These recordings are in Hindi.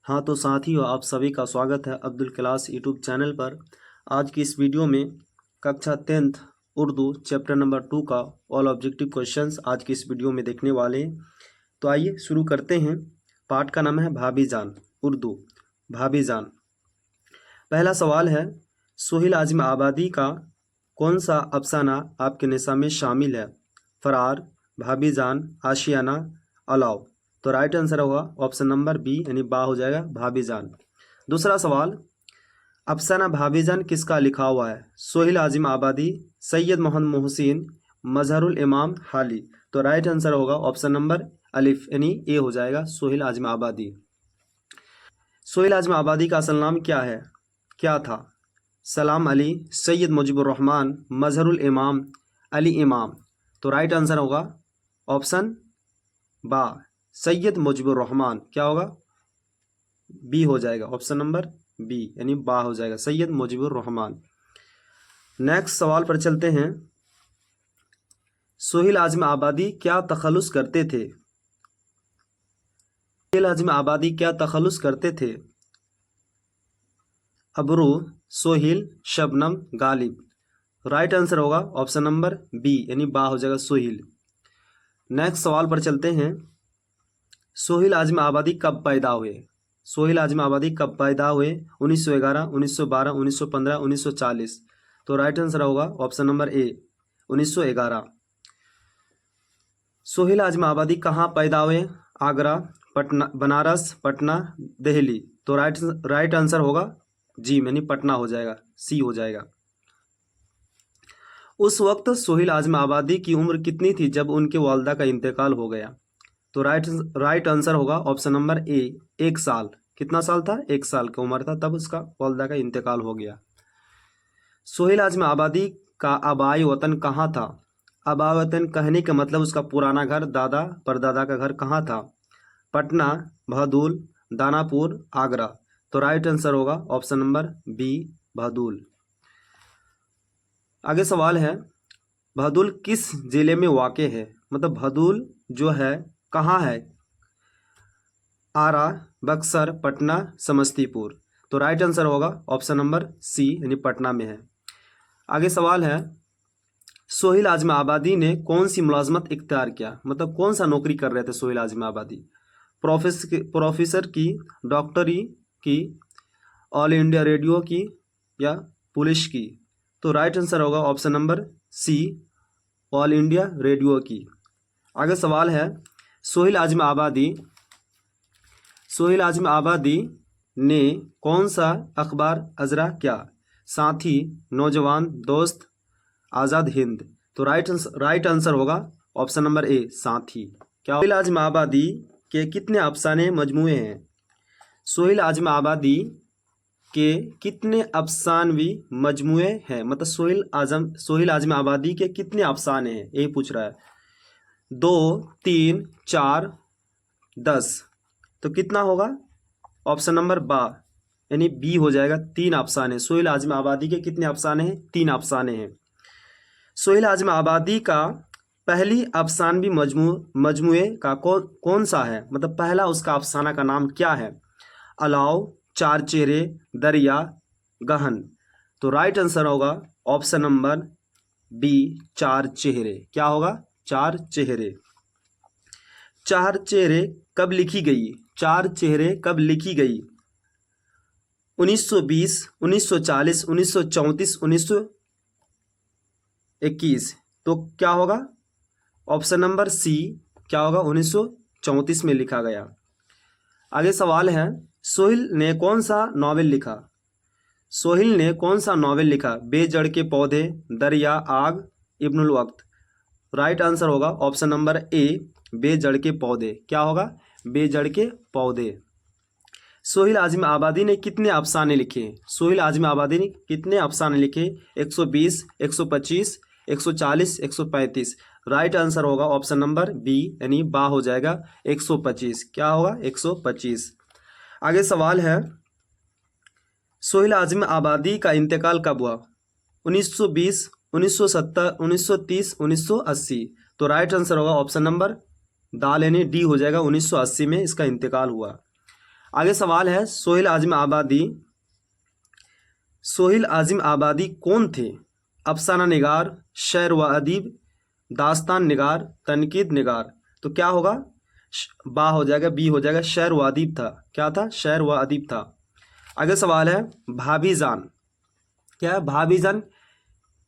हाँ तो साथियों, आप सभी का स्वागत है अब्दुल क्लास यूट्यूब चैनल पर। आज की इस वीडियो में कक्षा 10th उर्दू चैप्टर नंबर 2 का ऑल ऑब्जेक्टिव क्वेश्चंस आज की इस वीडियो में देखने वाले हैं। तो आइए शुरू करते हैं। पाठ का नाम है भाभी जान, उर्दू भाभी जान। पहला सवाल है, सोहेल आजम आबादी का कौन सा अफसाना आपके निसाब में शामिल है? फरार, भाभी जान, आशियाना, अलाव। तो राइट आंसर होगा ऑप्शन नंबर बी यानी बा हो जाएगा भाभी जान। दूसरा सवाल, अफसाना भाभी जान किसका लिखा हुआ है? सोहेल आजिम आबादी, सैयद मोहम्मद मोहसिन, मजहरुल इमाम हाली। तो राइट आंसर होगा ऑप्शन नंबर अलिफ यानी ए हो जाएगा सोहेल आजिम आबादी। सोहेल आजिम आबादी का असल नाम क्या था? सलाम अली, सैयद मुजीबुर रहमान, मजहरुल इमाम, अली इमाम। तो राइट आंसर होगा ऑप्शन बा सैयद मुजीबुर रहमान। क्या होगा? बी हो जाएगा ऑप्शन नंबर बी यानी बा हो जाएगा सैयद मुजीबुर रहमान। नेक्स्ट सवाल पर चलते हैं। सोहेल आजिम आबादी क्या तखल्लुस करते थे? सोहेल आजिम आबादी क्या तखल्लुस करते थे? अबरू, सोहिल, शबनम, गालिब। राइट आंसर होगा ऑप्शन नंबर बी यानी बा हो जाएगा सोहिल। नेक्स्ट सवाल पर चलते हैं। सोहेल आजिम आबादी कब पैदा हुए? सोहेल आजिम आबादी कब पैदा हुए? 1911, 1912, 1915, 1940। तो राइट आंसर होगा ऑप्शन नंबर ए 1911। सोहेल आजिम आबादी कहाँ पैदा हुए? आगरा, पटना, बनारस, पटना, दिल्ली। तो राइट आंसर होगा जी यानी पटना हो जाएगा, सी हो जाएगा। उस वक्त सोहेल आजिम आबादी की उम्र कितनी थी जब उनके वालिदा का इंतकाल हो गया? तो राइट आंसर होगा ऑप्शन नंबर ए 1 साल। कितना साल था? 1 साल की उम्र था तब उसका वालिदा का इंतकाल हो गया। सोहेल आजिम आबादी का आबाई वतन कहाँ था? आबाई वतन कहने का मतलब उसका पुराना घर, दादा परदादा का घर कहाँ था? पटना, बहदुल, दानापुर, आगरा। तो राइट आंसर होगा ऑप्शन नंबर बी बहदुल। आगे सवाल है, बहदुल किस जिले में वाक़ है? मतलब बहदुल जो है कहाँ है? आरा, बक्सर, पटना, समस्तीपुर। तो राइट आंसर होगा ऑप्शन नंबर सी यानी पटना में है। आगे सवाल है, सोहेल आजिम आबादी ने कौन सी मुलाजमत इख्तियार किया? मतलब कौन सा नौकरी कर रहे थे सोहेल आजिम आबादी? प्रोफेसर की, डॉक्टरी की, ऑल इंडिया रेडियो की या पुलिस की? तो राइट आंसर होगा option number C All India Radio की। आगे सवाल है, सोहेल आजिम आबादी ने कौन सा अखबार अजरा किया? साथी, नौजवान, दोस्त, आज़ाद हिंद। तो राइट आंसर होगा ऑप्शन नंबर ए साथी। क्या सोहेल आजिम आबादी के कितने अफसाने मजमूए हैं? सोहेल आजिम आबादी के कितने अफसानवी मजमूए हैं? मतलब सोहेल आजिम आबादी के कितने अफसाने हैं यही पूछ रहा है। 2, 3, 4, 10। तो कितना होगा? ऑप्शन नंबर बा यानी बी हो जाएगा 3 अफसाने। सोहेल आजिम आबादी के कितने अफसाने हैं? 3 अफसाने हैं। सोहेल आजिम आबादी का पहली अफसानवी मजमूए का कौन सा है? मतलब पहला उसका अफसाना का नाम क्या है? अलाव, चार चेहरे, दरिया, गहन। तो राइट आंसर होगा ऑप्शन नंबर बी चार चेहरे। क्या होगा? चार चेहरे। चार चेहरे कब लिखी गई? चार चेहरे कब लिखी गई? 1920, 1940, 1934, 1921। तो क्या होगा? ऑप्शन नंबर सी क्या होगा? 1934 में लिखा गया। आगे सवाल है, सोहेल ने कौन सा नॉवेल लिखा? सोहेल ने कौन सा नॉवेल लिखा? बेजड़ के पौधे, दरिया, आग, इब्नुल वक्त। राइट आंसर होगा ऑप्शन नंबर ए बेजड़ के पौधे। क्या होगा? बेजड़ के पौधे। सोहेल आजिम आबादी ने कितने अफसाने लिखे? सोहेल आजिम आबादी ने कितने अफसाने लिखे? 120, 125, 140, 135। राइट आंसर होगा ऑप्शन नंबर बी यानी बा हो जाएगा 125। क्या होगा? 125। आगे सवाल है, सोहेल आजिम आबादी का इंतकाल कब हुआ? 1920, 1970, 1930, 1980। तो राइट आंसर होगा ऑप्शन नंबर दाल यानी डी हो जाएगा 1980 में इसका इंतकाल हुआ। आगे सवाल है, सोहेल आजिम आबादी कौन थे? अफसाना निगार, शेर व अदीब, दास्तान निगार, तनकीद निगार। तो क्या होगा? बा हो जाएगा, बी हो जाएगा, शेर व अदीब था। क्या था? शेर व अदीब था। आगे सवाल है, भाभीजान। क्या है? भाभीजान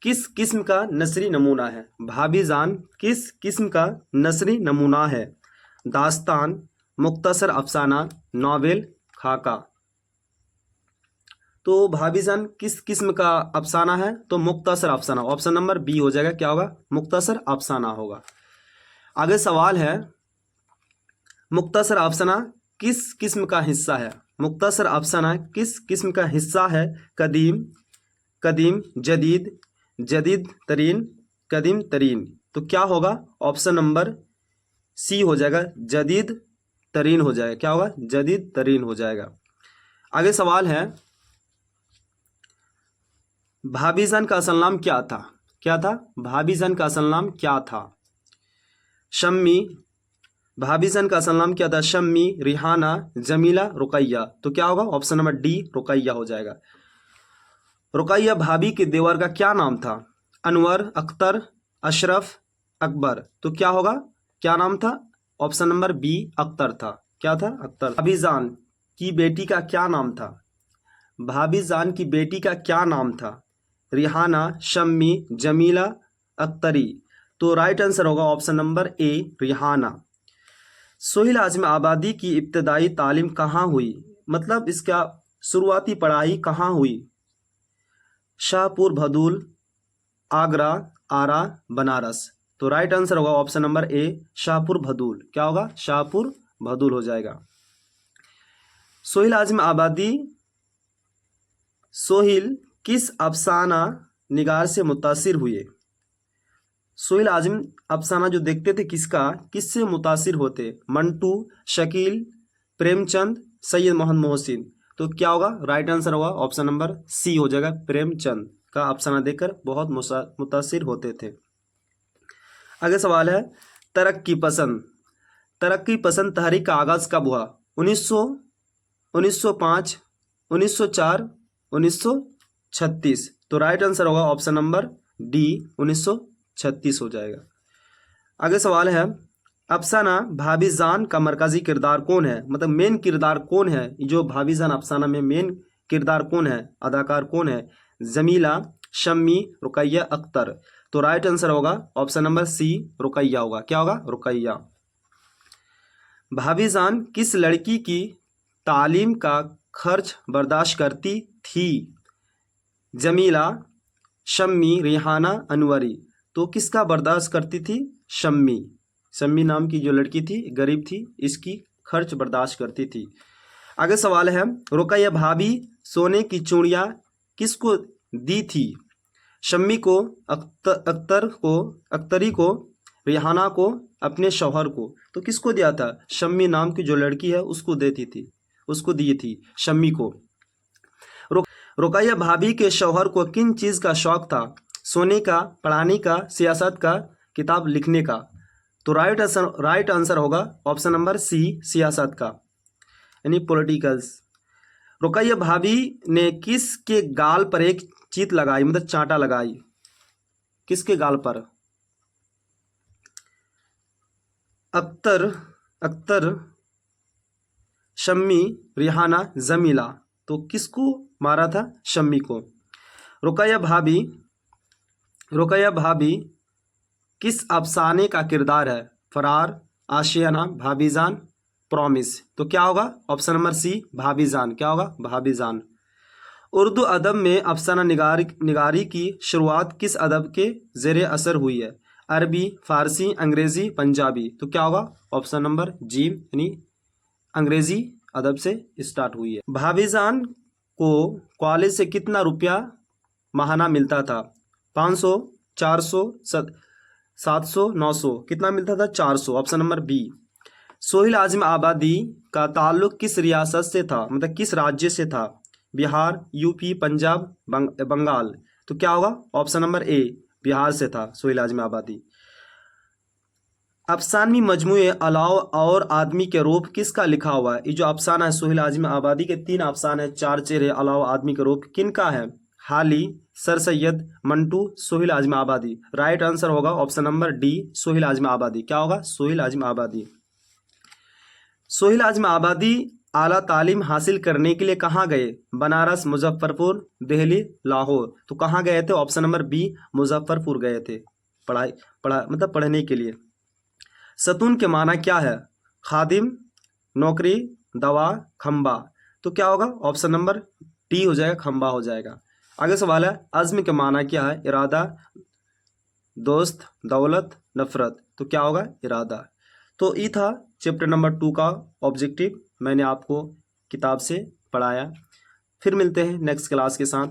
किस किस्म का नसरी नमूना है? भाभीजान किस किस्म का नसरी नमूना है? दास्तान, मुख्तसर अफसाना, नॉवेल, खाका। तो भाभीजान किस किस्म का अफसाना है? तो मुख्तसर अफसाना। ऑप्शन नंबर बी हो जाएगा। क्या होगा? मुख्तसर अफसाना होगा। आगे सवाल है, मुख्तसर अफसाना किस किस्म का हिस्सा है? मुख्तसर अफसाना किस किस्म का हिस्सा है? कदीम, कदीम, जदीद, जदीद तरीन, कदीम तरीन। तो क्या होगा? ऑप्शन नंबर सी हो जाएगा, जदीद तरीन हो जाएगा। क्या होगा? जदीद तरीन हो जाएगा। आगे सवाल है, भाभीजान का असल नाम क्या था? क्या था? भाभीजान का असल नाम क्या था? शम्मी। भाभीजान का असल नाम क्या था? शम्मी, रिहाना, जमीला, रुकैया। तो क्या होगा? ऑप्शन नंबर डी, रुकैया हो जाएगा। रुकैया भाभी के देवर का क्या नाम था? अनवर, अख्तर, अशरफ, अकबर। तो क्या होगा? क्या नाम था? ऑप्शन नंबर बी, अख्तर था। क्या था? अख्तर। भाभीजान की बेटी का क्या नाम था? भाभीजान की बेटी का क्या नाम था? रिहाना, शम्मी, जमीला, अख्तरी। तो राइट आंसर होगा option number a, Rehana. Sohail Azimabadi की इब्तदाई तालीम कहाँ हुई? मतलब इसका शुरुआती पढ़ाई कहाँ हुई? शाहपुर, भदूल, आगरा, आरा, बनारस। तो राइट आंसर होगा ऑप्शन नंबर ए, शाहपुर भदूल। क्या होगा? शाहपुर भदूल हो जाएगा। सोहेल आजिम आबादी, सोहेल किस अफसाना निगार से मुतासिर हुए? सोहेल आजिम अफसाना जो देखते थे किसका, किससे मुतासिर होते? मंटू, शकील, प्रेमचंद, सैयद मोहम्मद मोहसिन। तो क्या होगा? राइट आंसर होगा ऑप्शन नंबर सी हो जाएगा, प्रेमचंद का अफसाना देखकर बहुत मुतासिर होते थे। आगे सवाल है, तरक्की पसंद। तरक्की पसंद तहरीक का आगाज कब हुआ? 1900, 1905, 1904, 1936। तो राइट आंसर होगा ऑप्शन नंबर डी, 1936 हो जाएगा। आगे सवाल है, अफसाना भाभीजान का मरकजी किरदार कौन है? मतलब मेन किरदार कौन है? जो भाभीजान अफसाना में मेन किरदार कौन है, अदाकार कौन है? जमीला, शम्मी, रुकैया, अख्तर। तो राइट आंसर होगा ऑप्शन नंबर सी, रुकैया होगा। क्या होगा? रुकैया। भाभीजान किस लड़की की तालीम का खर्च बर्दाश्त करती थी? जमीला, शम्मी, रिहाना, अनवरी। तो किसका बर्दाश्त करती थी? शम्मी। शम्मी नाम की जो लड़की थी, गरीब थी, इसकी खर्च बर्दाश्त करती थी। आगे सवाल है, रुकैया भाभी सोने की चूड़ियाँ किसको दी थी? शम्मी को, अख्तरी को, रिहाना को, अपने शौहर को। तो किसको दिया था? शम्मी नाम की जो लड़की है उसको देती थी, उसको दी थी, शम्मी को। रुकैया भाभी के शौहर को किन चीज़ का शौक था? सोने का, पढ़ाने का, सियासत का, किताब लिखने का। तो राइट आंसर होगा ऑप्शन नंबर सी, सियासत का, यानी पॉलिटिकल्स। रुकैया भाभी ने किसके गाल पर एक चीत लगाई, मतलब चांटा लगाई? किसके गाल पर? अख्तर, शम्मी, रिहाना, जमीला। तो किसको मारा था? शम्मी को। रुकैया भाभी किस अफसाने का किरदार है? फरार, आशियाना, भाभीजान, प्रॉमिस। तो क्या होगा? ऑप्शन नंबर सी, भाभीजान। क्या होगा? भाभीजान। उर्दू अदब में अफसाना निगारी की शुरुआत किस अदब के ज़ेरे असर हुई है? अरबी, फारसी, अंग्रेज़ी, पंजाबी। तो क्या होगा? ऑप्शन नंबर जी, यानी अंग्रेज़ी अदब से स्टार्ट हुई है। भाभीजान को कॉलेज से कितना रुपया माहाना मिलता था? 500, 400, 700, 900। कितना मिलता था? 400। Option number b. Sohail Azimabadi का ताल्लुक किस रियासत से था, मतलब किस राज्य से था? बिहार, यूपी, पंजाब, बंगाल। तो क्या होगा? ऑप्शन नंबर ए, बिहार से था सोहेल आजिम आबादी। अफसानवी मजमूए अलाव और आदमी के रूप किसका लिखा हुआ है? ये जो अफसाना है सोहेल आजमी आबादी के 3 अफसाने हैं, 4 चेहरे अलाव आदमी के रूप किनका है? हाली, सर सैयद, मंटू, सोहेल आजमी आबादी। राइट आंसर होगा option number D, Sohail Azmi आबादी। क्या होगा? सोहेल आजमी आबादी। सोहेल आजमी आबादी आला तालीम हासिल करने के लिए कहाँ गए? बनारस, मुजफ्फरपुर, दिल्ली, लाहौर। तो कहाँ गए थे? ऑप्शन नंबर बी, मुजफ्फरपुर गए थे पढ़ने के लिए। सतून के माना क्या है? खादिम, नौकरी, दवा, खंबा। तो क्या होगा? ऑप्शन नंबर डी हो जाएगा, खंबा हो जाएगा। आगे सवाल है, अज़्म के माना क्या है? इरादा, दोस्त, दौलत, नफरत। तो क्या होगा? इरादा। तो ये था चैप्टर नंबर 2 का ऑब्जेक्टिव, मैंने आपको किताब से पढ़ाया। फिर मिलते हैं नेक्स्ट क्लास के साथ।